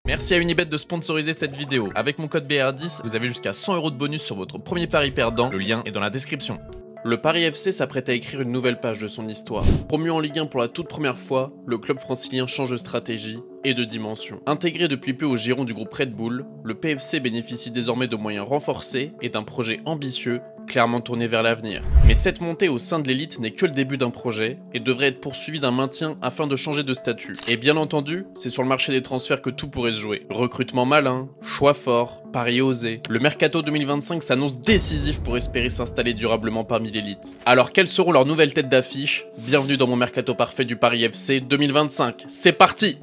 Merci à Unibet de sponsoriser cette vidéo. Avec mon code BR10, vous avez jusqu'à 100 € de bonus sur votre premier pari perdant. Le lien est dans la description. Le Paris FC s'apprête à écrire une nouvelle page de son histoire. Promu en Ligue 1 pour la toute première fois, le club francilien change de stratégie et de dimension. Intégré depuis peu au giron du groupe Red Bull, le PFC bénéficie désormais de moyens renforcés et d'un projet ambitieux, clairement tourné vers l'avenir. Mais cette montée au sein de l'élite n'est que le début d'un projet et devrait être poursuivi d'un maintien afin de changer de statut. Et bien entendu, c'est sur le marché des transferts que tout pourrait se jouer. Recrutement malin, choix fort, paris osé. Le mercato 2025 s'annonce décisif pour espérer s'installer durablement parmi l'élite. Alors quelles seront leurs nouvelles têtes d'affiche? Bienvenue dans mon mercato parfait du Paris FC 2025. C'est parti!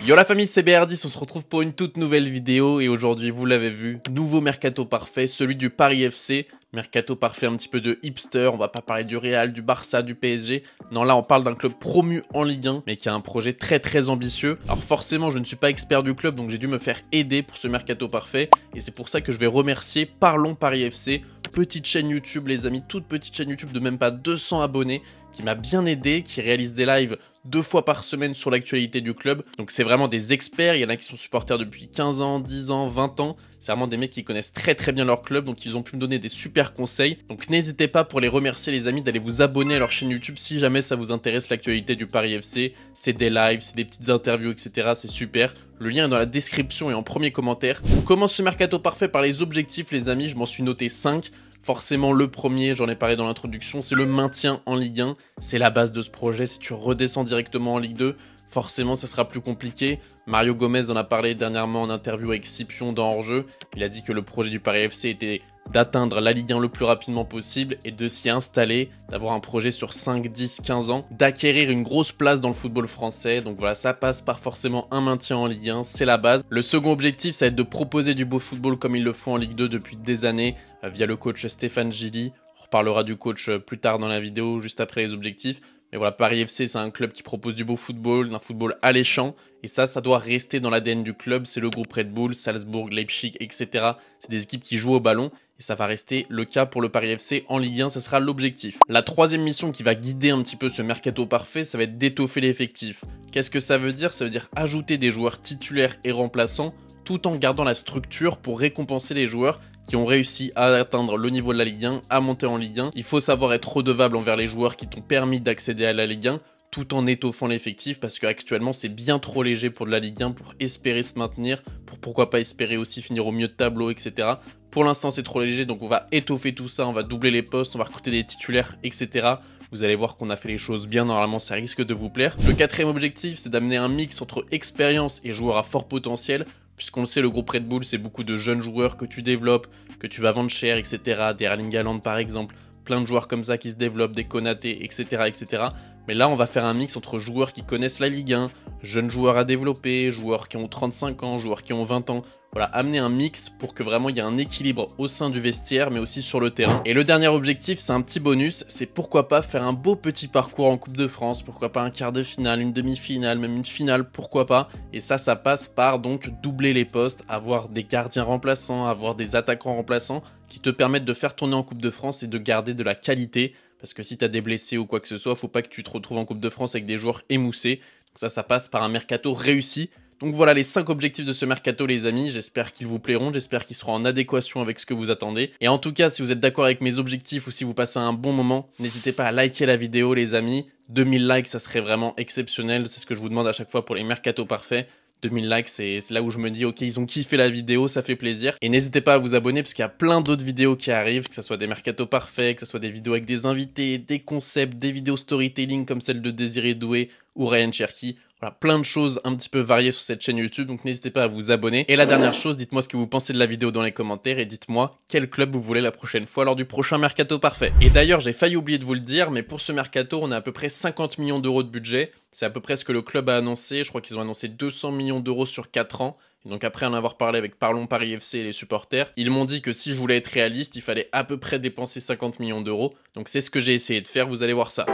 Yo la famille, c'est BR10, on se retrouve pour une toute nouvelle vidéo et aujourd'hui, vous l'avez vu, nouveau mercato parfait, celui du Paris FC. Mercato parfait un petit peu de hipster, on va pas parler du Real, du Barça, du PSG. Non, là on parle d'un club promu en Ligue 1, mais qui a un projet très ambitieux. Alors forcément, je ne suis pas expert du club, donc j'ai dû me faire aider pour ce mercato parfait. Et c'est pour ça que je vais remercier Parlons Paris FC, petite chaîne YouTube les amis, toute petite chaîne YouTube de même pas 200 abonnés, qui m'a bien aidé, qui réalise des lives 2 fois par semaine sur l'actualité du club. Donc c'est vraiment des experts, il y en a qui sont supporters depuis 15 ans, 10 ans, 20 ans. C'est vraiment des mecs qui connaissent très bien leur club, donc ils ont pu me donner des super conseils. Donc n'hésitez pas pour les remercier les amis d'aller vous abonner à leur chaîne YouTube si jamais ça vous intéresse l'actualité du Paris FC. C'est des lives, c'est des petites interviews, etc. C'est super. Le lien est dans la description et en premier commentaire. On commence ce mercato parfait par les objectifs les amis, je m'en suis noté 5. Forcément le premier, j'en ai parlé dans l'introduction, c'est le maintien en Ligue 1. C'est la base de ce projet, si tu redescends directement en Ligue 2, forcément ça sera plus compliqué. Mario Gomez en a parlé dernièrement en interview avec Scipion dans Hors-jeu. Il a dit que le projet du Paris FC était d'atteindre la Ligue 1 le plus rapidement possible et de s'y installer, d'avoir un projet sur 5, 10, 15 ans, d'acquérir une grosse place dans le football français. Donc voilà, ça passe par forcément un maintien en Ligue 1, c'est la base. Le second objectif, ça va être de proposer du beau football comme ils le font en Ligue 2 depuis des années, via le coach Stéphane Gilly. On reparlera du coach plus tard dans la vidéo, juste après les objectifs. Mais voilà, Paris FC, c'est un club qui propose du beau football, d'un football alléchant. Et ça doit rester dans l'ADN du club. C'est le groupe Red Bull, Salzbourg, Leipzig, etc. C'est des équipes qui jouent au ballon. Et ça va rester le cas pour le Paris FC en Ligue 1, ça sera l'objectif. La troisième mission qui va guider un petit peu ce mercato parfait, ça va être d'étoffer l'effectif. Qu'est-ce que ça veut dire? Ça veut dire ajouter des joueurs titulaires et remplaçants, tout en gardant la structure pour récompenser les joueurs qui ont réussi à atteindre le niveau de la Ligue 1, à monter en Ligue 1. Il faut savoir être redevable envers les joueurs qui t'ont permis d'accéder à la Ligue 1, tout en étoffant l'effectif, parce qu'actuellement c'est bien trop léger pour de la Ligue 1, pour espérer se maintenir, pour pourquoi pas espérer aussi finir au milieu de tableau, etc. Pour l'instant c'est trop léger, donc on va étoffer tout ça, on va doubler les postes, on va recruter des titulaires, etc. Vous allez voir qu'on a fait les choses bien, normalement ça risque de vous plaire. Le quatrième objectif, c'est d'amener un mix entre expérience et joueurs à fort potentiel. Puisqu'on le sait, le groupe Red Bull, c'est beaucoup de jeunes joueurs que tu développes, que tu vas vendre cher, etc. Des Erling Haaland par exemple, plein de joueurs comme ça qui se développent, des Konaté, etc., etc. Mais là, on va faire un mix entre joueurs qui connaissent la Ligue 1, jeunes joueurs à développer, joueurs qui ont 35 ans, joueurs qui ont 20 ans. Voilà, amener un mix pour que vraiment il y ait un équilibre au sein du vestiaire, mais aussi sur le terrain. Et le dernier objectif, c'est un petit bonus, c'est pourquoi pas faire un beau petit parcours en Coupe de France, pourquoi pas un quart de finale, une demi-finale, même une finale, pourquoi pas. Et ça passe par donc doubler les postes, avoir des gardiens remplaçants, avoir des attaquants remplaçants qui te permettent de faire tourner en Coupe de France et de garder de la qualité. Parce que si tu as des blessés ou quoi que ce soit, faut pas que tu te retrouves en Coupe de France avec des joueurs émoussés. Donc ça passe par un mercato réussi. Donc voilà les 5 objectifs de ce mercato les amis, j'espère qu'ils vous plairont, j'espère qu'ils seront en adéquation avec ce que vous attendez. Et en tout cas, si vous êtes d'accord avec mes objectifs ou si vous passez un bon moment, n'hésitez pas à liker la vidéo les amis. 2000 likes, ça serait vraiment exceptionnel, c'est ce que je vous demande à chaque fois pour les mercatos parfaits. 2000 likes, c'est là où je me dis ok, ils ont kiffé la vidéo, ça fait plaisir. Et n'hésitez pas à vous abonner parce qu'il y a plein d'autres vidéos qui arrivent, que ce soit des mercatos parfaits, que ce soit des vidéos avec des invités, des concepts, des vidéos storytelling comme celle de Désiré Doué ou Ryan Cherky. Voilà, plein de choses un petit peu variées sur cette chaîne YouTube, donc n'hésitez pas à vous abonner. Et la dernière chose, dites-moi ce que vous pensez de la vidéo dans les commentaires et dites-moi quel club vous voulez la prochaine fois lors du prochain mercato parfait. Et d'ailleurs, j'ai failli oublier de vous le dire, mais pour ce mercato, on a à peu près 50 millions d'euros de budget. C'est à peu près ce que le club a annoncé. Je crois qu'ils ont annoncé 200 millions d'euros sur 4 ans. Et donc après en avoir parlé avec Parlons Paris FC et les supporters, ils m'ont dit que si je voulais être réaliste, il fallait à peu près dépenser 50 millions d'euros. Donc c'est ce que j'ai essayé de faire, vous allez voir ça.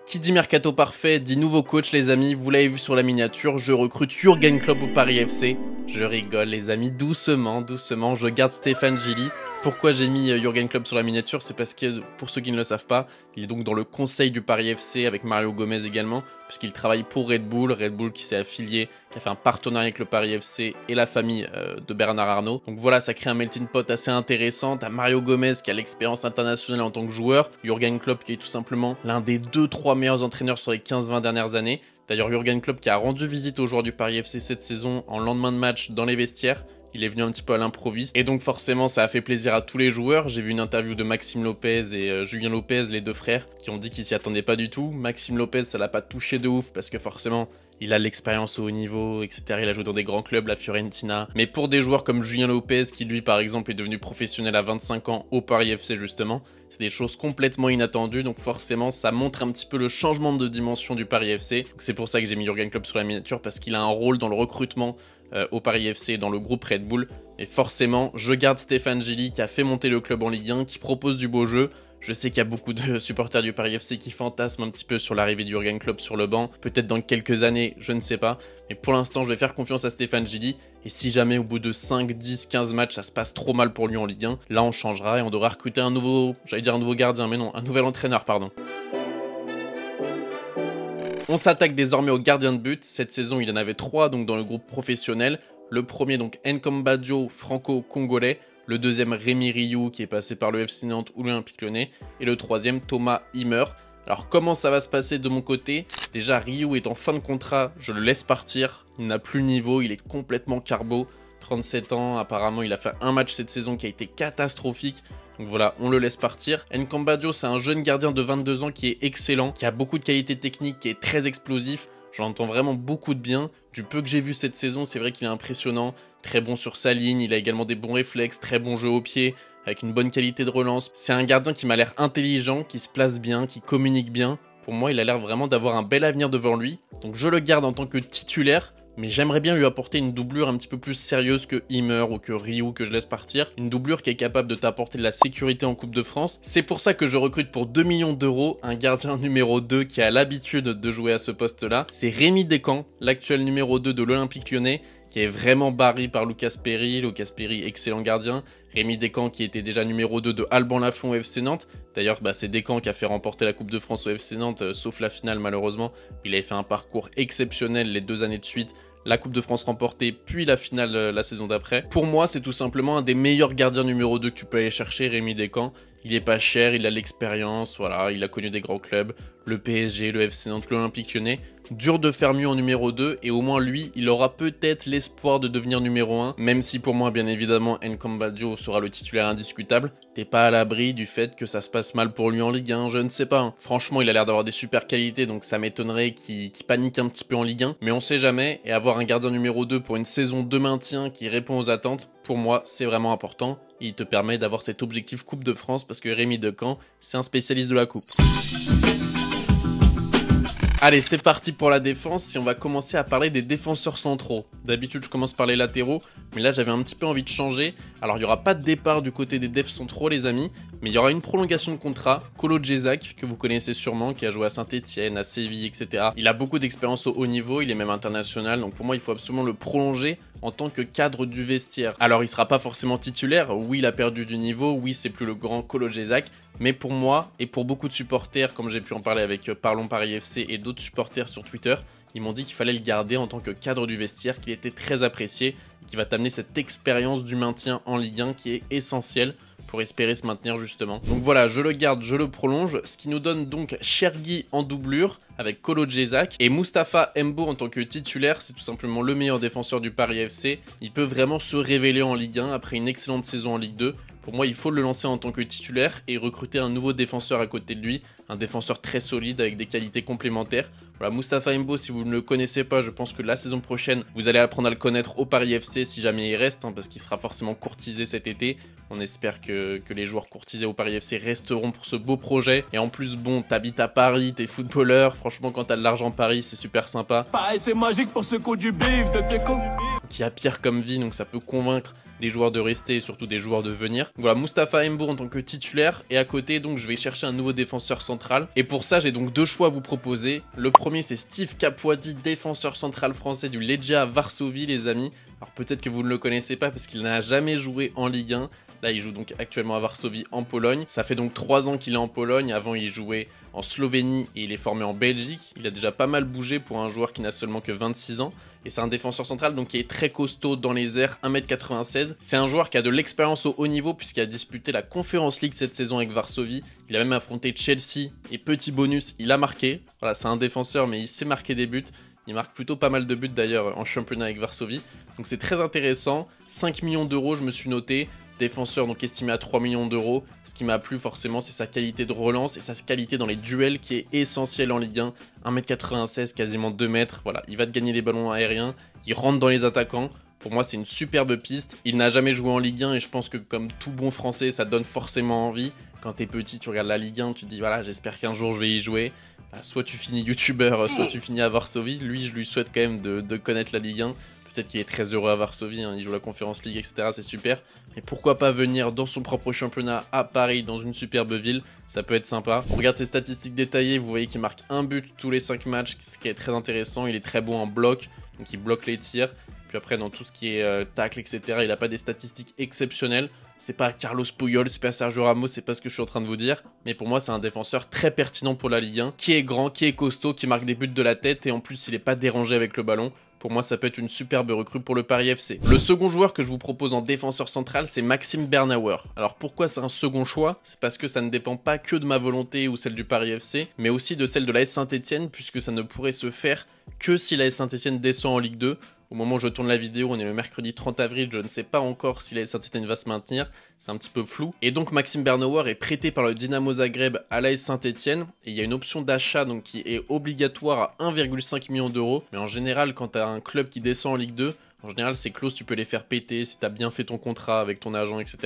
Qui dit mercato parfait, dit nouveau coach les amis, vous l'avez vu sur la miniature, je recrute Jürgen Klopp au Paris FC. Je rigole les amis, doucement, doucement, je garde Stéphane Gilly. Pourquoi j'ai mis Jürgen Klopp sur la miniature, c'est parce que, pour ceux qui ne le savent pas, il est donc dans le conseil du Paris FC avec Mario Gomez également, puisqu'il travaille pour Red Bull qui s'est affilié, qui a fait un partenariat avec le Paris FC et la famille de Bernard Arnault. Donc voilà, ça crée un melting pot assez intéressant. T'as Mario Gomez qui a l'expérience internationale en tant que joueur, Jürgen Klopp qui est tout simplement l'un des 2-3 meilleurs entraîneurs sur les 15-20 dernières années. D'ailleurs, Jürgen Klopp qui a rendu visite aux joueurs du Paris FC cette saison en lendemain de match dans les vestiaires. Il est venu un petit peu à l'improviste. Et donc forcément, ça a fait plaisir à tous les joueurs. J'ai vu une interview de Maxime Lopez et Julien Lopez, les deux frères, qui ont dit qu'ils s'y attendaient pas du tout. Maxime Lopez, ça l'a pas touché de ouf parce que forcément, il a l'expérience au haut niveau, etc. Il a joué dans des grands clubs, la Fiorentina. Mais pour des joueurs comme Julien Lopez, qui lui, par exemple, est devenu professionnel à 25 ans au Paris FC, justement, c'est des choses complètement inattendues. Donc forcément, ça montre un petit peu le changement de dimension du Paris FC. C'est pour ça que j'ai mis Jürgen Klopp sur la miniature, parce qu'il a un rôle dans le recrutement au Paris FC et dans le groupe Red Bull. Et forcément, je garde Stéphane Gilly, qui a fait monter le club en Ligue 1, qui propose du beau jeu. Je sais qu'il y a beaucoup de supporters du Paris FC qui fantasment un petit peu sur l'arrivée de Jürgen Klopp sur le banc. Peut-être dans quelques années, je ne sais pas. Mais pour l'instant, je vais faire confiance à Stéphane Gilly. Et si jamais au bout de 5, 10, 15 matchs, ça se passe trop mal pour lui en Ligue 1, là on changera et on devra recruter un nouveau, j'allais dire un nouveau gardien, mais non, un nouvel entraîneur, pardon. On s'attaque désormais au gardien de but. Cette saison, il y en avait 3 donc dans le groupe professionnel. Le premier, donc Nkombadjo, franco-congolais. Le deuxième, Rémi Rioux, qui est passé par le FC Nantes ou l'Olympique Lyonnais. Et le troisième, Thomas Himmer. Alors, comment ça va se passer de mon côté? Déjà, Rioux est en fin de contrat, je le laisse partir. Il n'a plus le niveau, il est complètement carbo. 37 ans, apparemment, il a fait un match cette saison qui a été catastrophique. Donc voilà, on le laisse partir. Nkombadjo, c'est un jeune gardien de 22 ans qui est excellent, qui a beaucoup de qualités techniques, qui est très explosif. J'en entends vraiment beaucoup de bien. Du peu que j'ai vu cette saison, c'est vrai qu'il est impressionnant. Très bon sur sa ligne, il a également des bons réflexes, très bon jeu au pied, avec une bonne qualité de relance. C'est un gardien qui m'a l'air intelligent, qui se place bien, qui communique bien. Pour moi, il a l'air vraiment d'avoir un bel avenir devant lui. Donc je le garde en tant que titulaire. Mais j'aimerais bien lui apporter une doublure un petit peu plus sérieuse que Himmer ou que Rioux que je laisse partir. Une doublure qui est capable de t'apporter de la sécurité en Coupe de France. C'est pour ça que je recrute pour 2 millions d'euros un gardien numéro 2 qui a l'habitude de jouer à ce poste-là. C'est Rémi Descamps, l'actuel numéro 2 de l'Olympique Lyonnais, qui est vraiment barré par Lucas Perry. Lucas Perry, excellent gardien. Rémi Descamps qui était déjà numéro 2 de Alban Lafont au FC Nantes. D'ailleurs, c'est Descamps qui a fait remporter la Coupe de France au FC Nantes, sauf la finale malheureusement. Il avait fait un parcours exceptionnel les 2 années de suite. La Coupe de France remportée, puis la finale la saison d'après. Pour moi, c'est tout simplement un des meilleurs gardiens numéro 2 que tu peux aller chercher, Rémi Descamps. Il est pas cher, il a l'expérience, voilà, il a connu des grands clubs, le PSG, le FC Nantes, l'Olympique Lyonnais. Dur de faire mieux en numéro 2, et au moins lui, il aura peut-être l'espoir de devenir numéro 1, même si pour moi, bien évidemment, Nkombadjo sera le titulaire indiscutable. T'es pas à l'abri du fait que ça se passe mal pour lui en Ligue 1, je ne sais pas. Hein. Franchement, il a l'air d'avoir des super qualités, donc ça m'étonnerait qu'il panique un petit peu en Ligue 1, mais on sait jamais, et avoir un gardien numéro 2 pour une saison de maintien qui répond aux attentes, pour moi, c'est vraiment important. Il te permet d'avoir cet objectif Coupe de France parce que Rémi Descamps, c'est un spécialiste de la Coupe. Allez, c'est parti pour la défense et on va commencer à parler des défenseurs centraux. D'habitude, je commence par les latéraux, mais là, j'avais un petit peu envie de changer. Alors, il n'y aura pas de départ du côté des défs centraux, les amis, mais il y aura une prolongation de contrat. Kolo Djezak, que vous connaissez sûrement, qui a joué à Saint-Etienne, à Séville, etc. Il a beaucoup d'expérience au haut niveau, il est même international, donc pour moi, il faut absolument le prolonger en tant que cadre du vestiaire. Alors, il sera pas forcément titulaire, oui, il a perdu du niveau, oui, c'est plus le grand Kolo Djezak, mais pour moi, et pour beaucoup de supporters, comme j'ai pu en parler avec Parlons Paris FC et d'autres supporters sur Twitter, ils m'ont dit qu'il fallait le garder en tant que cadre du vestiaire, qu'il était très apprécié, et qui va t'amener cette expérience du maintien en Ligue 1 qui est essentielle pour espérer se maintenir justement. Donc voilà, je le garde, je le prolonge, ce qui nous donne donc Chergui en doublure avec Kolo Djezak et Mustapha Mbo en tant que titulaire. C'est tout simplement le meilleur défenseur du Paris FC. Il peut vraiment se révéler en Ligue 1 après une excellente saison en Ligue 2. Pour moi, il faut le lancer en tant que titulaire et recruter un nouveau défenseur à côté de lui, un défenseur très solide avec des qualités complémentaires. Voilà, Mustapha Mbo, si vous ne le connaissez pas, je pense que la saison prochaine, vous allez apprendre à le connaître au Paris FC si jamais il reste, parce qu'il sera forcément courtisé cet été. On espère que les joueurs courtisés au Paris FC resteront pour ce beau projet. Et en plus, bon, t'habites à Paris, t'es footballeur, franchement, quand t'as de l'argent Paris, c'est super sympa. Pareil, c'est magique pour ce coup du bif de tes coups. Qui a pire comme vie, donc ça peut convaincre des joueurs de rester et surtout des joueurs de venir. Voilà, Mustapha Mbo en tant que titulaire, et à côté donc je vais chercher un nouveau défenseur central, et pour ça j'ai donc deux choix à vous proposer. Le premier, c'est Steve Capuadi, défenseur central français du Legia Varsovie, les amis. Alors peut-être que vous ne le connaissez pas parce qu'il n'a jamais joué en Ligue 1. Là, il joue donc actuellement à Varsovie en Pologne. Ça fait donc 3 ans qu'il est en Pologne. Avant, il jouait en Slovénie et il est formé en Belgique. Il a déjà pas mal bougé pour un joueur qui n'a seulement que 26 ans. Et c'est un défenseur central donc qui est très costaud dans les airs, 1m96. C'est un joueur qui a de l'expérience au haut niveau puisqu'il a disputé la Conference League cette saison avec Varsovie. Il a même affronté Chelsea et petit bonus, il a marqué. Voilà, c'est un défenseur mais il sait marquer des buts. Il marque plutôt pas mal de buts d'ailleurs en championnat avec Varsovie. Donc c'est très intéressant. 5 millions d'euros, je me suis noté. Défenseur donc estimé à 3 millions d'euros. Ce qui m'a plu forcément, c'est sa qualité de relance et sa qualité dans les duels qui est essentielle en Ligue 1. 1m96, quasiment 2 mètres. Voilà, il va te gagner les ballons aériens. Il rentre dans les attaquants. Pour moi, c'est une superbe piste. Il n'a jamais joué en Ligue 1 et je pense que comme tout bon Français, ça donne forcément envie. Quand t'es petit, tu regardes la Ligue 1, tu te dis voilà, j'espère qu'un jour je vais y jouer. Soit tu finis youtubeur, soit tu finis à Varsovie. Lui, je lui souhaite quand même de connaître la Ligue 1. Peut-être qu'il est très heureux à Varsovie, hein. Il joue la Conference League, etc. C'est super. Mais pourquoi pas venir dans son propre championnat à Paris, dans une superbe ville. Ça peut être sympa. On regarde ses statistiques détaillées, vous voyez qu'il marque un but tous les 5 matchs, ce qui est très intéressant. Il est très bon en bloc, donc il bloque les tirs. Puis après, dans tout ce qui est tacle, etc., il n'a pas des statistiques exceptionnelles. C'est pas Carlos Puyol, c'est pas Sergio Ramos, c'est pas ce que je suis en train de vous dire. Mais pour moi, c'est un défenseur très pertinent pour la Ligue 1, qui est grand, qui est costaud, qui marque des buts de la tête et en plus, il n'est pas dérangé avec le ballon. Pour moi, ça peut être une superbe recrue pour le Paris FC. Le second joueur que je vous propose en défenseur central, c'est Maxime Bernauer. Alors pourquoi c'est un second choix? C'est parce que ça ne dépend pas que de ma volonté ou celle du Paris FC, mais aussi de celle de l'AS Saint-Etienne, puisque ça ne pourrait se faire que si l'AS Saint-Etienne descend en Ligue 2. Au moment où je tourne la vidéo, on est le mercredi 30 avril, je ne sais pas encore si l'AS Saint-Etienne va se maintenir, c'est un petit peu flou. Et donc Maxime Bernauer est prêté par le Dynamo Zagreb à l'AS Saint-Etienne, et il y a une option d'achat donc qui est obligatoire à 1,5 million d'euros. Mais en général, quand tu as un club qui descend en Ligue 2, en général, ces clauses, tu peux les faire péter si tu as bien fait ton contrat avec ton agent, etc.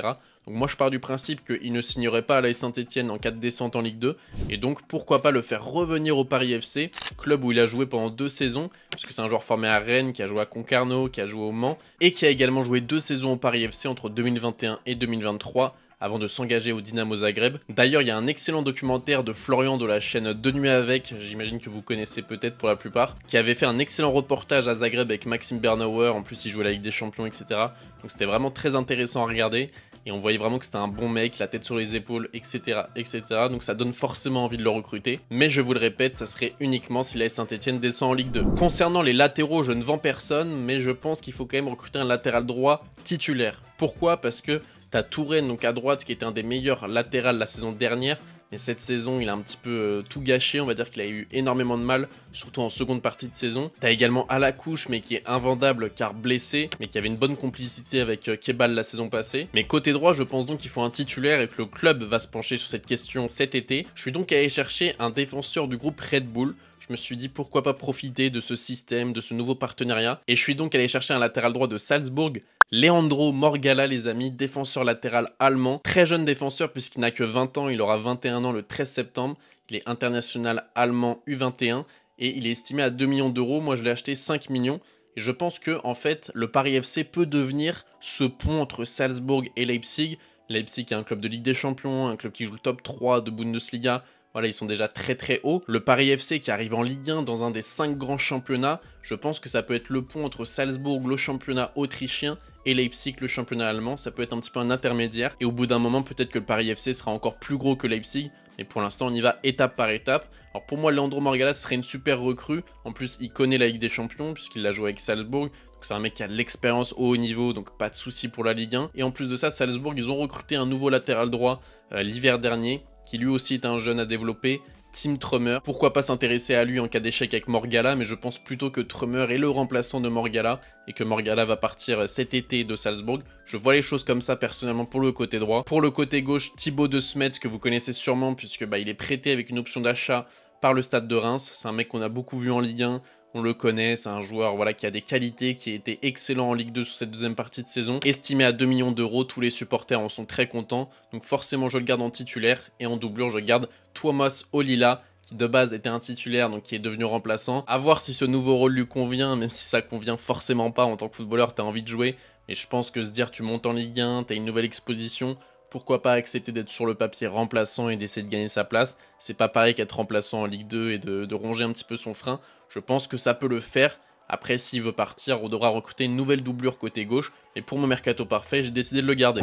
Donc moi, je pars du principe qu'il ne signerait pas à l'AS Saint-Etienne en cas de descente en Ligue 2. Et donc, pourquoi pas le faire revenir au Paris FC, club où il a joué pendant 2 saisons, puisque c'est un joueur formé à Rennes, qui a joué à Concarneau, qui a joué au Mans, et qui a également joué 2 saisons au Paris FC entre 2021 et 2023. Avant de s'engager au Dynamo Zagreb. D'ailleurs, il y a un excellent documentaire de Florian de la chaîne 2 Nuits avec, j'imagine que vous connaissez peut-être pour la plupart, qui avait fait un excellent reportage à Zagreb avec Maxime Bernauer, en plus il jouait la Ligue des Champions, etc. Donc c'était vraiment très intéressant à regarder, et on voyait vraiment que c'était un bon mec, la tête sur les épaules, etc. etc. Donc ça donne forcément envie de le recruter, mais je vous le répète, ça serait uniquement si l'AS Saint-Etienne descend en Ligue 2. Concernant les latéraux, je ne vends personne, mais je pense qu'il faut quand même recruter un latéral droit titulaire. Pourquoi? Parce que t'as Touraine donc à droite qui était un des meilleurs latérales la saison dernière, mais cette saison il a un petit peu tout gâché, on va dire qu'il a eu énormément de mal, surtout en seconde partie de saison. T'as également Alakouche mais qui est invendable car blessé, mais qui avait une bonne complicité avec Kebal la saison passée. Mais côté droit, je pense donc qu'il faut un titulaire et que le club va se pencher sur cette question cet été. Je suis donc allé chercher un défenseur du groupe Red Bull. Je me suis dit pourquoi pas profiter de ce système, de ce nouveau partenariat. Et je suis donc allé chercher un latéral droit de Salzbourg, Leandro Morgala les amis, défenseur latéral allemand, très jeune défenseur puisqu'il n'a que 20 ans, il aura 21 ans le 13 septembre, il est international allemand U21 et il est estimé à 2 millions d'euros, moi je l'ai acheté 5 millions et je pense que en fait le Paris FC peut devenir ce pont entre Salzbourg et Leipzig. Leipzig est un club de Ligue des Champions, un club qui joue le top 3 de Bundesliga. Voilà, ils sont déjà très très hauts. Le Paris FC qui arrive en Ligue 1 dans un des 5 grands championnats, je pense que ça peut être le pont entre Salzbourg, le championnat autrichien, et Leipzig, le championnat allemand. Ça peut être un petit peu un intermédiaire. Et au bout d'un moment, peut-être que le Paris FC sera encore plus gros que Leipzig. Mais pour l'instant, on y va étape par étape. Alors pour moi, Leandro Morgala serait une super recrue. En plus, il connaît la Ligue des Champions puisqu'il l'a joué avec Salzbourg. Donc c'est un mec qui a de l'expérience au haut niveau, donc pas de souci pour la Ligue 1. Et en plus de ça, Salzbourg, ils ont recruté un nouveau latéral droit l'hiver dernier, qui lui aussi est un jeune à développer, Tim Trummer. Pourquoi pas s'intéresser à lui en cas d'échec avec Morgala, mais je pense plutôt que Trummer est le remplaçant de Morgala et que Morgala va partir cet été de Salzbourg. Je vois les choses comme ça personnellement pour le côté droit. Pour le côté gauche, Thibaut de Smet, que vous connaissez sûrement puisque il est prêté avec une option d'achat par le Stade de Reims. C'est un mec qu'on a beaucoup vu en Ligue 1. On le connaît, c'est un joueur qui a des qualités, qui a été excellent en Ligue 2 sur cette deuxième partie de saison. Estimé à 2 millions d'euros, tous les supporters en sont très contents. Donc forcément, je le garde en titulaire. Et en doublure, je garde Thomas Olila, qui de base était un titulaire, donc qui est devenu remplaçant. À voir si ce nouveau rôle lui convient, même si ça convient forcément pas. En tant que footballeur, t'as envie de jouer. Mais je pense que se dire tu montes en Ligue 1, t'as une nouvelle exposition, pourquoi pas accepter d'être sur le papier remplaçant et d'essayer de gagner sa place. C'est pas pareil qu'être remplaçant en Ligue 2 et de ronger un petit peu son frein. Je pense que ça peut le faire. Après, s'il veut partir, on devra recruter une nouvelle doublure côté gauche. Mais pour mon mercato parfait, j'ai décidé de le garder.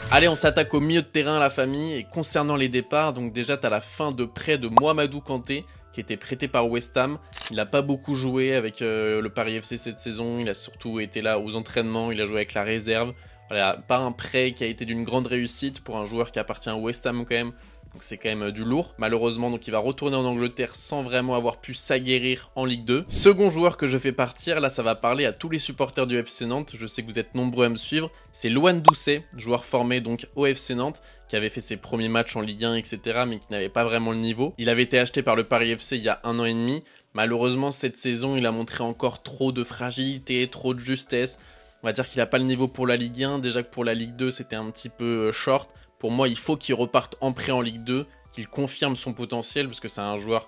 Allez, on s'attaque au milieu de terrain, la famille. Et concernant les départs, donc déjà, t'as la fin de prêt de Mohamedou Kanté, qui était prêté par West Ham. Il n'a pas beaucoup joué avec le Paris FC cette saison. Il a surtout été là aux entraînements. Il a joué avec la réserve. Voilà, pas un prêt qui a été d'une grande réussite pour un joueur qui appartient à West Ham quand même. Donc c'est quand même du lourd. Malheureusement, donc il va retourner en Angleterre sans vraiment avoir pu s'aguerrir en Ligue 2. Second joueur que je fais partir, là ça va parler à tous les supporters du FC Nantes. Je sais que vous êtes nombreux à me suivre. C'est Loan Doucet, joueur formé donc au FC Nantes, qui avait fait ses premiers matchs en Ligue 1, etc. mais qui n'avait pas vraiment le niveau. Il avait été acheté par le Paris FC il y a 1 an et demi. Malheureusement, cette saison, il a montré encore trop de fragilité, trop de justesse. On va dire qu'il n'a pas le niveau pour la Ligue 1. Déjà que pour la Ligue 2, c'était un petit peu short. Pour moi, il faut qu'il reparte en prêt en Ligue 2, qu'il confirme son potentiel, parce que c'est un joueur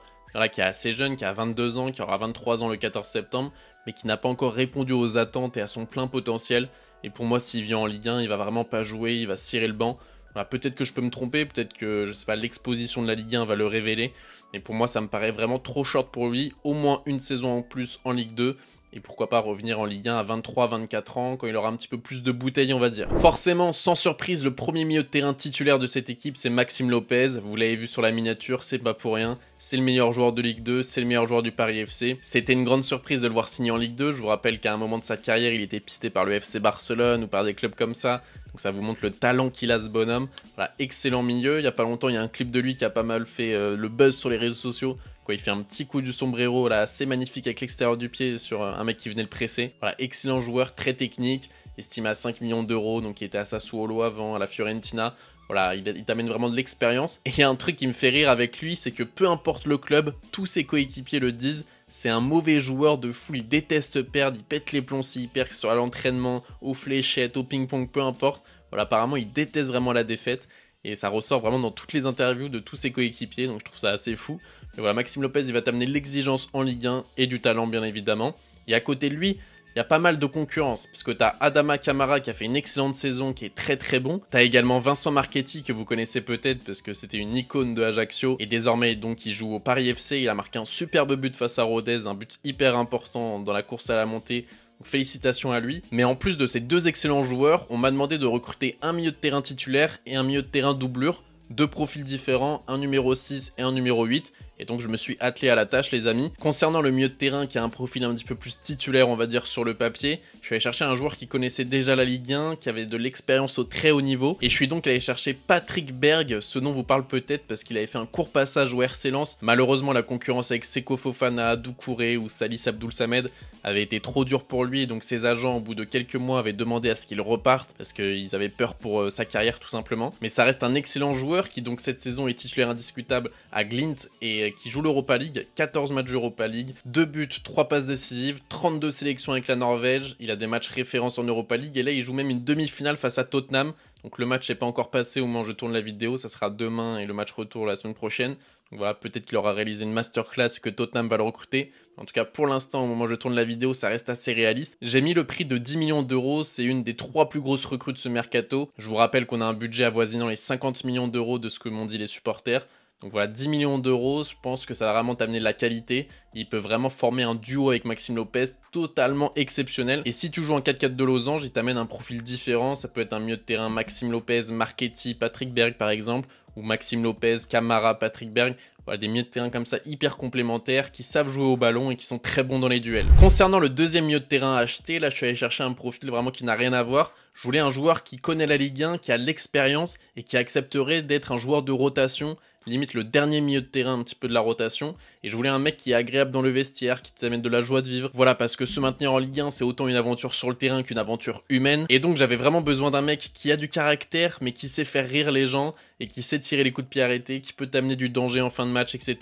qui est assez jeune, qui a 22 ans, qui aura 23 ans le 14 septembre, mais qui n'a pas encore répondu aux attentes et à son plein potentiel. Et pour moi, s'il vient en Ligue 1, il va vraiment pas jouer, il va cirer le banc. Voilà, peut-être que je peux me tromper, peut-être que, je sais pas, l'exposition de la Ligue 1 va le révéler. Mais pour moi, ça me paraît vraiment trop short pour lui. Au moins une saison en plus en Ligue 2. Et pourquoi pas revenir en Ligue 1 à 23-24 ans, quand il aura un petit peu plus de bouteilles, on va dire. Forcément, sans surprise, le premier milieu de terrain titulaire de cette équipe, c'est Maxime Lopez. Vous l'avez vu sur la miniature, c'est pas pour rien. C'est le meilleur joueur de Ligue 2, c'est le meilleur joueur du Paris FC. C'était une grande surprise de le voir signer en Ligue 2. Je vous rappelle qu'à un moment de sa carrière, il était pisté par le FC Barcelone ou par des clubs comme ça. Donc ça vous montre le talent qu'il a, ce bonhomme. Voilà, excellent milieu. Il y a pas longtemps, il y a un clip de lui qui a pas mal fait le buzz sur les réseaux sociaux. Il fait un petit coup du sombrero là, assez magnifique avec l'extérieur du pied sur un mec qui venait le presser. Voilà, excellent joueur, très technique, estimé à 5 millions d'euros, donc il était à Sassuolo avant, à la Fiorentina. Voilà, il t'amène vraiment de l'expérience. Et il y a un truc qui me fait rire avec lui, c'est que peu importe le club, tous ses coéquipiers le disent, c'est un mauvais joueur de fou, il déteste perdre, il pète les plombs s'il perd, que ce soit à l'entraînement, aux fléchettes, au ping-pong, peu importe. Voilà, apparemment il déteste vraiment la défaite. Et ça ressort vraiment dans toutes les interviews de tous ses coéquipiers, donc je trouve ça assez fou. Mais voilà, Maxime Lopez, il va t'amener l'exigence en Ligue 1 et du talent, bien évidemment. Et à côté de lui, il y a pas mal de concurrence, parce que t'as Adama Camara qui a fait une excellente saison, qui est très très bon. T'as également Vincent Marchetti, que vous connaissez peut-être, parce que c'était une icône de Ajaccio, et désormais donc il joue au Paris FC. Il a marqué un superbe but face à Rodez, un but hyper important dans la course à la montée. Donc félicitations à lui. Mais en plus de ces deux excellents joueurs, on m'a demandé de recruter un milieu de terrain titulaire et un milieu de terrain doublure. Deux profils différents, un numéro 6 et un numéro 8. Et donc je me suis attelé à la tâche, les amis. Concernant le milieu de terrain qui a un profil un petit peu plus titulaire, on va dire, sur le papier, je suis allé chercher un joueur qui connaissait déjà la Ligue 1, qui avait de l'expérience au très haut niveau. Et je suis donc allé chercher Patrick Berg, ce nom vous parle peut-être parce qu'il avait fait un court passage au RC Lens. Malheureusement, la concurrence avec Seko Fofana, Doucouré ou Salis Abdoul Samed avait été trop dure pour lui. Et donc ses agents, au bout de quelques mois, avaient demandé à ce qu'il reparte parce qu'ils avaient peur pour sa carrière tout simplement. Mais ça reste un excellent joueur qui donc cette saison est titulaire indiscutable à Glint et qui joue l'Europa League, 14 matchs d'Europa League, 2 buts, 3 passes décisives, 32 sélections avec la Norvège, il a des matchs références en Europa League et là il joue même une demi-finale face à Tottenham. Donc le match n'est pas encore passé au moment où je tourne la vidéo, ça sera demain et le match retour la semaine prochaine. Donc voilà, peut-être qu'il aura réalisé une masterclass et que Tottenham va le recruter. En tout cas, pour l'instant, au moment où je tourne la vidéo, ça reste assez réaliste. J'ai mis le prix de 10 millions d'euros, c'est une des 3 plus grosses recrues de ce mercato. Je vous rappelle qu'on a un budget avoisinant les 50 millions d'euros de ce que m'ont dit les supporters. Donc voilà, 10 millions d'euros, je pense que ça va vraiment t'amener de la qualité. Il peut vraiment former un duo avec Maxime Lopez totalement exceptionnel. Et si tu joues en 4-4 de losange, il t'amène un profil différent. Ça peut être un milieu de terrain Maxime Lopez, Marchetti, Patrick Berg par exemple. Ou Maxime Lopez, Camara, Patrick Berg. Voilà, des milieux de terrain comme ça hyper complémentaires, qui savent jouer au ballon et qui sont très bons dans les duels. Concernant le deuxième milieu de terrain à acheter, là je suis allé chercher un profil vraiment qui n'a rien à voir. Je voulais un joueur qui connaît la Ligue 1, qui a l'expérience et qui accepterait d'être un joueur de rotation, limite le dernier milieu de terrain un petit peu de la rotation. Et je voulais un mec qui est agréable dans le vestiaire, qui t'amène de la joie de vivre. Voilà, parce que se maintenir en Ligue 1, c'est autant une aventure sur le terrain qu'une aventure humaine. Et donc j'avais vraiment besoin d'un mec qui a du caractère, mais qui sait faire rire les gens et qui sait tirer les coups de pied arrêtés, qui peut t'amener du danger en fin de match, etc.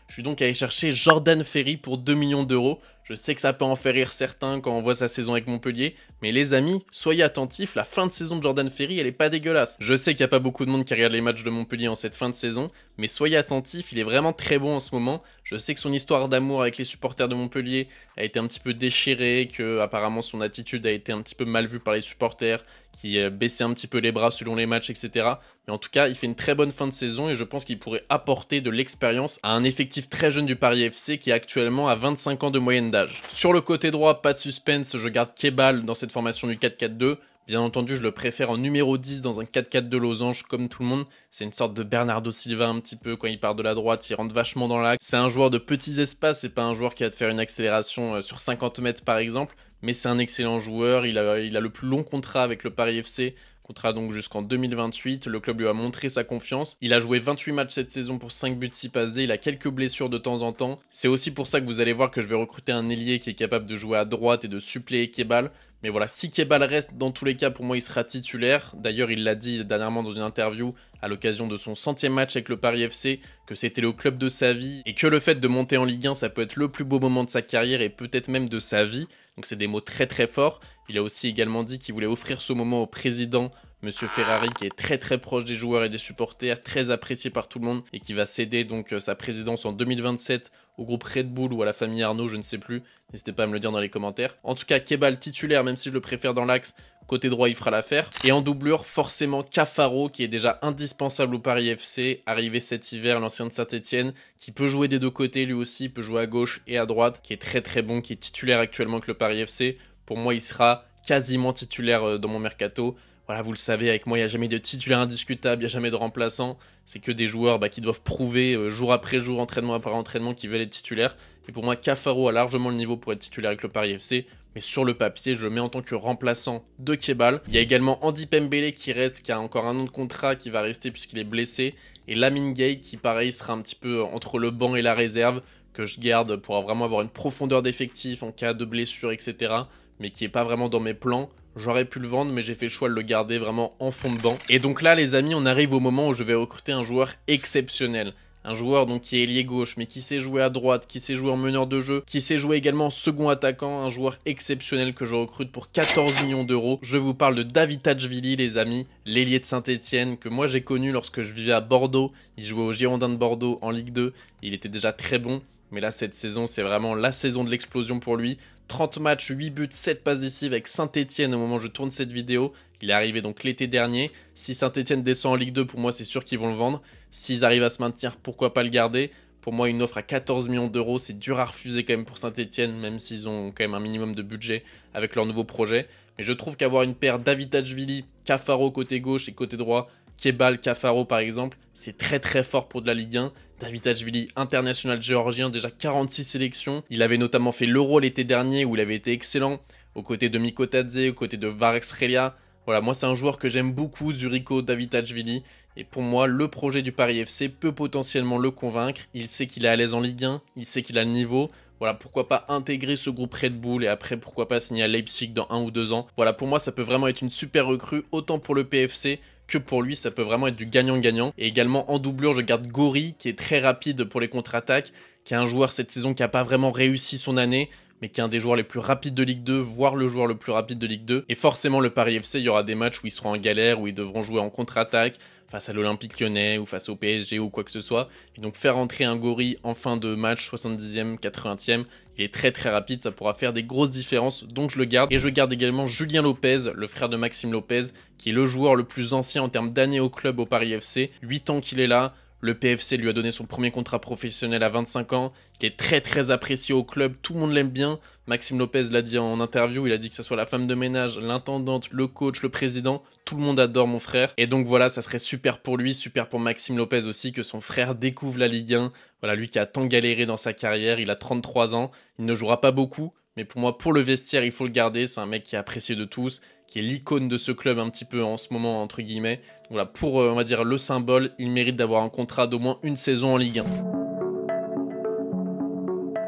Je suis donc allé chercher Jordan Ferry pour 2 millions d'euros. Je sais que ça peut en faire rire certains quand on voit sa saison avec Montpellier, mais les amis, soyez attentifs, la fin de saison de Jordan Ferry, elle est pas dégueulasse. Je sais qu'il n'y a pas beaucoup de monde qui regarde les matchs de Montpellier en cette fin de saison, mais soyez attentifs, il est vraiment très bon en ce moment. Je sais que son histoire d'amour avec les supporters de Montpellier a été un petit peu déchirée, que apparemment son attitude a été un petit peu mal vue par les supporters, qui baissait un petit peu les bras selon les matchs, etc. Mais en tout cas, il fait une très bonne fin de saison et je pense qu'il pourrait apporter de l'expérience à un effectif très jeune du Paris FC qui est actuellement à 25 ans de moyenne d'âge. Sur le côté droit, pas de suspense, je garde Kebal dans cette formation du 4-4-2. Bien entendu, je le préfère en numéro 10 dans un 4-4 de losange comme tout le monde. C'est une sorte de Bernardo Silva un petit peu, quand il part de la droite, il rentre vachement dans l'axe. C'est un joueur de petits espaces, c'est pas un joueur qui va te faire une accélération sur 50 mètres par exemple, mais c'est un excellent joueur. Il a le plus long contrat avec le Paris FC. Contrat donc jusqu'en 2028, le club lui a montré sa confiance. Il a joué 28 matchs cette saison pour 5 buts, 6 passes D, il a quelques blessures de temps en temps. C'est aussi pour ça que vous allez voir que je vais recruter un ailier qui est capable de jouer à droite et de suppléer Kebal. Mais voilà, si Kebal reste, dans tous les cas, pour moi, il sera titulaire. D'ailleurs, il l'a dit dernièrement dans une interview à l'occasion de son 100e match avec le Paris FC, que c'était le club de sa vie et que le fait de monter en Ligue 1, ça peut être le plus beau moment de sa carrière et peut-être même de sa vie. Donc c'est des mots très très forts. Il a aussi également dit qu'il voulait offrir ce moment au président, Monsieur Ferrari, qui est très très proche des joueurs et des supporters, très apprécié par tout le monde et qui va céder donc sa présidence en 2027 au groupe Red Bull ou à la famille Arnaud, je ne sais plus. N'hésitez pas à me le dire dans les commentaires. En tout cas, Kebal titulaire, même si je le préfère dans l'axe, côté droit, il fera l'affaire. Et en doublure, forcément, Cafaro, qui est déjà indispensable au Paris FC, arrivé cet hiver, l'ancien de Saint-Etienne, qui peut jouer des deux côtés, lui aussi, peut jouer à gauche et à droite, qui est très très bon, qui est titulaire actuellement avec le Paris FC. Pour moi, il sera quasiment titulaire dans mon mercato. Voilà, vous le savez, avec moi, il n'y a jamais de titulaire indiscutable, il n'y a jamais de remplaçant. C'est que des joueurs qui doivent prouver jour après jour, entraînement après entraînement, qu'ils veulent être titulaires. Et pour moi, Cafaro a largement le niveau pour être titulaire avec le Paris FC. Mais sur le papier, je le mets en tant que remplaçant de Kebal. Il y a également Andy Pembele qui reste, qui a encore un an de contrat, qui va rester puisqu'il est blessé. Et Lamine Gueye qui, pareil, sera un petit peu entre le banc et la réserve, que je garde pour vraiment avoir une profondeur d'effectif en cas de blessure, etc. Mais qui n'est pas vraiment dans mes plans. J'aurais pu le vendre, mais j'ai fait le choix de le garder vraiment en fond de banc. Et donc là, les amis, on arrive au moment où je vais recruter un joueur exceptionnel. Un joueur donc qui est ailier gauche, mais qui sait jouer à droite, qui sait jouer en meneur de jeu, qui sait jouer également en second attaquant. Un joueur exceptionnel que je recrute pour 14 millions d'euros. Je vous parle de David Tachvili, les amis, l'ailier de Saint-Etienne, que moi j'ai connu lorsque je vivais à Bordeaux. Il jouait au Girondins de Bordeaux en Ligue 2. Il était déjà très bon. Mais là, cette saison, c'est vraiment la saison de l'explosion pour lui. 30 matchs, 8 buts, 7 passes décisives avec Saint-Etienne au moment où je tourne cette vidéo. Il est arrivé donc l'été dernier. Si Saint-Etienne descend en Ligue 2, pour moi, c'est sûr qu'ils vont le vendre. S'ils arrivent à se maintenir, pourquoi pas le garder? Pour moi, une offre à 14 millions d'euros, c'est dur à refuser quand même pour Saint-Etienne, même s'ils ont quand même un minimum de budget avec leur nouveau projet. Mais je trouve qu'avoir une paire David Tachvili, Cafaro côté gauche et côté droit, Kebal, Cafaro par exemple, c'est très très fort pour de la Ligue 1. David Tachvili, international géorgien, déjà 46 sélections. Il avait notamment fait l'Euro l'été dernier où il avait été excellent, aux côtés de Miko Tadze, aux côtés de Kvaratskhelia. Voilà, moi c'est un joueur que j'aime beaucoup, Zurigo, David Tachvili. Et pour moi, le projet du Paris FC peut potentiellement le convaincre. Il sait qu'il est à l'aise en Ligue 1, il sait qu'il a le niveau. Voilà, pourquoi pas intégrer ce groupe Red Bull et après pourquoi pas signer à Leipzig dans 1 ou 2 ans. Voilà, pour moi ça peut vraiment être une super recrue, autant pour le PFC que pour lui, ça peut vraiment être du gagnant-gagnant. Et également en doublure, je garde Gori, qui est très rapide pour les contre-attaques, qui est un joueur cette saison qui n'a pas vraiment réussi son année, mais qui est un des joueurs les plus rapides de Ligue 2, voire le joueur le plus rapide de Ligue 2. Et forcément, le Paris FC, il y aura des matchs où ils seront en galère, où ils devront jouer en contre-attaque, face à l'Olympique Lyonnais, ou face au PSG, ou quoi que ce soit. Et donc faire entrer un Gori en fin de match, 70e, 80e, il est très très rapide, ça pourra faire des grosses différences, donc je le garde. Et je garde également Julien Lopez, le frère de Maxime Lopez, qui est le joueur le plus ancien en termes d'années au club au Paris FC. 8 ans qu'il est là. Le PFC lui a donné son premier contrat professionnel à 25 ans, qui est très très apprécié au club, tout le monde l'aime bien. Maxime Lopez l'a dit en interview, il a dit que ce soit la femme de ménage, l'intendante, le coach, le président, tout le monde adore mon frère. Et donc voilà, ça serait super pour lui, super pour Maxime Lopez aussi, que son frère découvre la Ligue 1. Voilà, lui qui a tant galéré dans sa carrière, il a 33 ans, il ne jouera pas beaucoup. Mais pour moi, pour le vestiaire, il faut le garder. C'est un mec qui est apprécié de tous, qui est l'icône de ce club un petit peu en ce moment, entre guillemets. Donc voilà, pour, on va dire, le symbole, il mérite d'avoir un contrat d'au moins une saison en Ligue 1.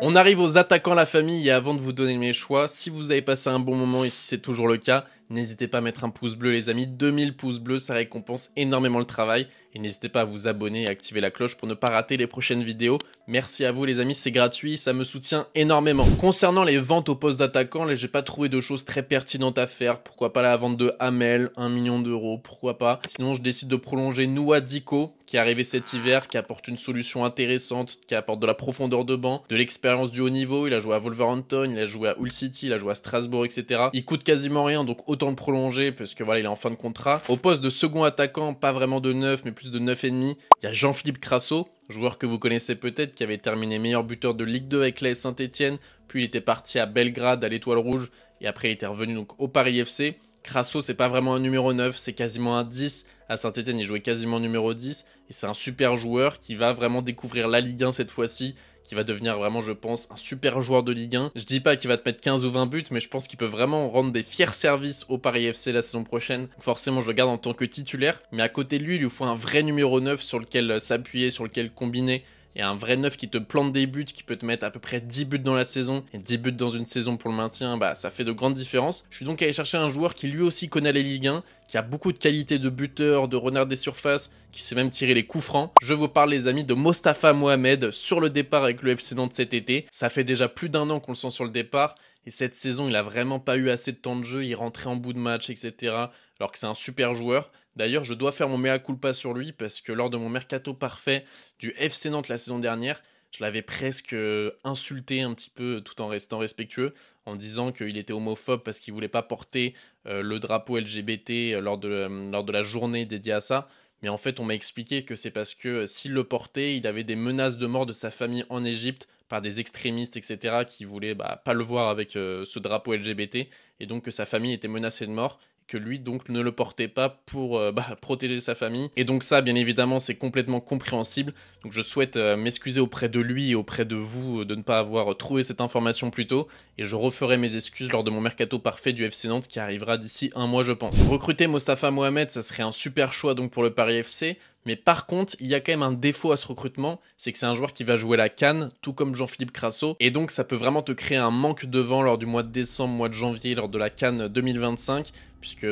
On arrive aux attaquants la famille et avant de vous donner mes choix, si vous avez passé un bon moment et si c'est toujours le cas, n'hésitez pas à mettre un pouce bleu les amis, 2000 pouces bleus, ça récompense énormément le travail. Et n'hésitez pas à vous abonner et activer la cloche pour ne pas rater les prochaines vidéos. Merci à vous les amis, c'est gratuit, ça me soutient énormément. Concernant les ventes au poste d'attaquant, là j'ai pas trouvé de choses très pertinentes à faire. Pourquoi pas la vente de Hamel, 1 million d'euros, pourquoi pas. Sinon je décide de prolonger Noua Diko, qui est arrivé cet hiver, qui apporte une solution intéressante, qui apporte de la profondeur de banc, de l'expérience du haut niveau. Il a joué à Wolverhampton, il a joué à Hull City, il a joué à Strasbourg, etc. Il coûte quasiment rien, donc autant le prolonger, parce que voilà, il est en fin de contrat. Au poste de second attaquant, pas vraiment de 9, mais plus de 9,5, il y a Jean-Philippe Crasso, joueur que vous connaissez peut-être, qui avait terminé meilleur buteur de Ligue 2 avec l'AS Saint-Etienne, puis il était parti à Belgrade, à l'Étoile Rouge, et après il était revenu donc au Paris FC. Crasso, c'est pas vraiment un numéro 9, c'est quasiment un 10. À Saint-Etienne, il jouait quasiment numéro 10. Et c'est un super joueur qui va vraiment découvrir la Ligue 1 cette fois-ci, qui va devenir vraiment, je pense, un super joueur de Ligue 1. Je dis pas qu'il va te mettre 15 ou 20 buts, mais je pense qu'il peut vraiment rendre des fiers services au Paris FC la saison prochaine. Donc forcément, je le garde en tant que titulaire. Mais à côté de lui, il lui faut un vrai numéro 9 sur lequel s'appuyer, sur lequel combiner. Et un vrai 9 qui te plante des buts, qui peut te mettre à peu près 10 buts dans la saison. Et 10 buts dans une saison pour le maintien, bah ça fait de grandes différences. Je suis donc allé chercher un joueur qui lui aussi connaît les Ligue 1, qui a beaucoup de qualités de buteur, de renard des surfaces, qui sait même tirer les coups francs. Je vous parle, les amis, de Mostafa Mohamed sur le départ avec le FC Nantes cet été. Ça fait déjà plus d'un an qu'on le sent sur le départ. Et cette saison, il a vraiment pas eu assez de temps de jeu, il rentrait en bout de match, etc. Alors que c'est un super joueur. D'ailleurs, je dois faire mon mea culpa sur lui parce que lors de mon mercato parfait du FC Nantes la saison dernière, je l'avais presque insulté un petit peu tout en restant respectueux, en disant qu'il était homophobe parce qu'il voulait pas porter le drapeau LGBT lors de la journée dédiée à ça. Mais en fait, on m'a expliqué que c'est parce que s'il le portait, il avait des menaces de mort de sa famille en Égypte par des extrémistes, etc., qui voulaient pas le voir avec ce drapeau LGBT, et donc que sa famille était menacée de mort, que lui donc ne le portait pas pour protéger sa famille. Et donc ça, bien évidemment, c'est complètement compréhensible. Donc je souhaite m'excuser auprès de lui et auprès de vous de ne pas avoir trouvé cette information plus tôt. Et je referai mes excuses lors de mon mercato parfait du FC Nantes qui arrivera d'ici un mois, je pense. Recruter Mostafa Mohamed, ça serait un super choix donc pour le Paris FC. Mais par contre, il y a quand même un défaut à ce recrutement, c'est que c'est un joueur qui va jouer la CAN, tout comme Jean-Philippe Crasso, et donc ça peut vraiment te créer un manque de vent lors du mois de décembre, mois de janvier, lors de la CAN 2025, puisque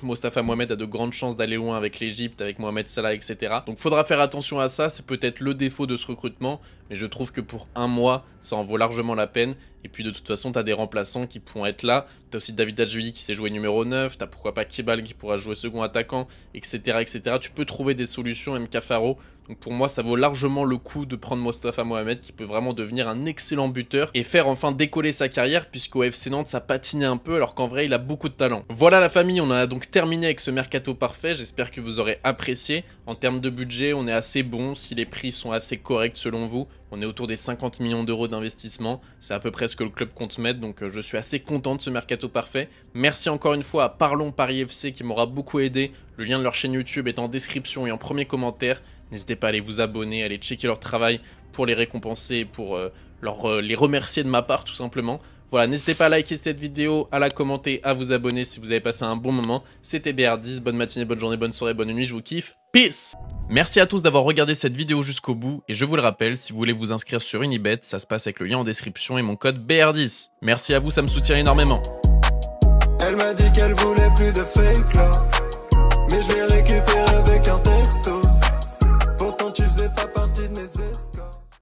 Mostafa Mohamed a de grandes chances d'aller loin avec l'Égypte, avec Mohamed Salah, etc. Donc faudra faire attention à ça, c'est peut-être le défaut de ce recrutement, mais je trouve que pour un mois, ça en vaut largement la peine. Et puis de toute façon, t'as des remplaçants qui pourront être là. T'as aussi David Adjouili qui sait jouer numéro 9. T'as pourquoi pas Kebal qui pourra jouer second attaquant, etc., etc. Tu peux trouver des solutions, même Cafaro. Donc pour moi, ça vaut largement le coup de prendre Mostafa Mohamed qui peut vraiment devenir un excellent buteur et faire enfin décoller sa carrière puisqu'au FC Nantes, ça patinait un peu alors qu'en vrai, il a beaucoup de talent. Voilà la famille, on en a donc terminé avec ce mercato parfait. J'espère que vous aurez apprécié. En termes de budget, on est assez bon. Si les prix sont assez corrects selon vous, on est autour des 50 millions d'euros d'investissement. C'est à peu près ce que le club compte mettre, donc je suis assez content de ce mercato parfait. Merci encore une fois à Parlons Paris FC qui m'aura beaucoup aidé. Le lien de leur chaîne YouTube est en description et en premier commentaire. N'hésitez pas à aller vous abonner, à aller checker leur travail pour les récompenser, pour les remercier de ma part tout simplement. Voilà, n'hésitez pas à liker cette vidéo, à la commenter, à vous abonner si vous avez passé un bon moment. C'était BR10, bonne matinée, bonne journée, bonne soirée, bonne nuit, je vous kiffe. Peace! Merci à tous d'avoir regardé cette vidéo jusqu'au bout, et je vous le rappelle, si vous voulez vous inscrire sur Unibet, ça se passe avec le lien en description et mon code BR10. Merci à vous, ça me soutient énormément. Elle m'a dit qu'elle voulait plus de fake là, mais je l'ai récupéré avec un tel.